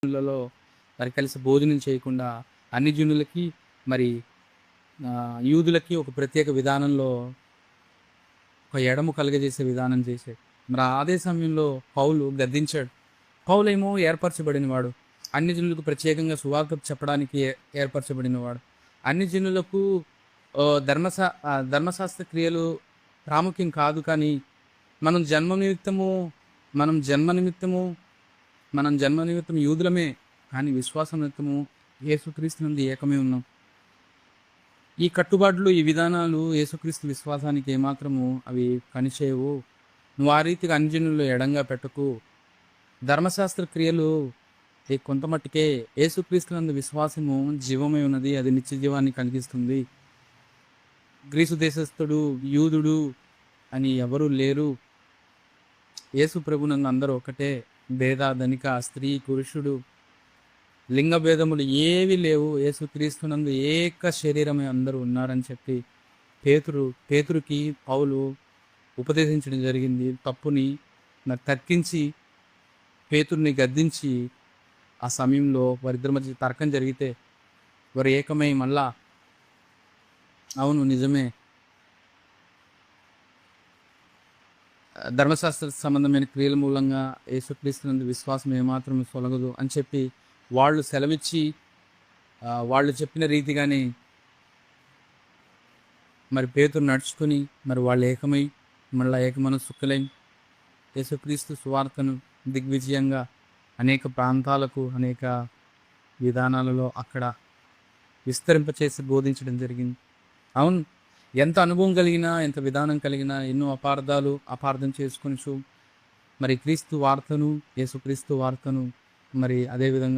లలో మరి కలిసి భోజనం చేయకుండా అన్ని జనులకి మరి యూదులకి ఒక ప్రత్యేక విధానంలో ఒక ఎడము కలుగజేసే విధానం చేశాడు. మరి అదే సమయంలో పౌలు గద్దించాడు. పౌలేమో ఏర్పరచబడినవాడు, అన్ని జనులకు ప్రత్యేకంగా సువార్త చెప్పడానికి ఏర్పరచబడినవాడు. అన్ని జనులకు ధర్మశాస్త్ర క్రియలు ప్రాముఖ్యం కాదు, కానీ మనం జన్మ నిమిత్తము మనం జన్మ నిమిత్తం యూదులమే, కానీ విశ్వాసం నిమిత్తము యేసుక్రీస్తు నుండి ఏకమే ఉన్నాం. ఈ కట్టుబాట్లు, ఈ విధానాలు యేసుక్రీస్తు విశ్వాసానికి ఏమాత్రము అవి పనిచేయవు. నువ్వు ఆ రీతిగా అన్యజనుల్లో ఎడంగా పెట్టకు. ధర్మశాస్త్ర క్రియలు కొంత మట్టుకే, యేసుక్రీస్తు నందు విశ్వాసము జీవమై ఉన్నది, అది నిత్య జీవాన్ని కలిగిస్తుంది. గ్రీసు దేశస్థుడు, యూదుడు అని ఎవరూ లేరు. యేసు ప్రభునందు అందరూ ఒకటే. భేద, ధనిక, స్త్రీ, పురుషుడు, లింగ భేదములు ఏవి లేవు. యేసుక్రీస్తునందు ఏక శరీరమే అందరూ ఉన్నారని చెప్పి పేతురుకి పౌలు ఉపదేశించడం జరిగింది. తప్పుని నాకు తర్కించి పేతురుని గద్దించి ఆ సమయంలో వారిద్దరి మధ్య తర్కం జరిగితే వారు ఏకమై మళ్ళా అవును నిజమే, ధర్మశాస్త్ర సంబంధమైన క్రియల మూలంగా యేసుక్రీస్తునందు విశ్వాసం ఏమాత్రం తొలగదు అని చెప్పి వాళ్ళు సెలవిచ్చి వాళ్ళు చెప్పిన రీతిగానే మరి పేతురు నడుచుకుని మరి వాళ్ళు ఏకమై మళ్ళీ ఏకమనస్సులై యేసుక్రీస్తు సువార్తను దిగ్విజయంగా అనేక ప్రాంతాలకు, అనేక విధానాలలో అక్కడ విస్తరింపచేసి బోధించడం జరిగింది. అవును, ఎంత అనుభవం కలిగినా, ఎంత విధానం కలిగినా, ఎన్నో అపార్థం చేసుకొనిచు మరి క్రీస్తు వార్తను, యేసుక్రీస్తు వార్తను మరి అదేవిధంగా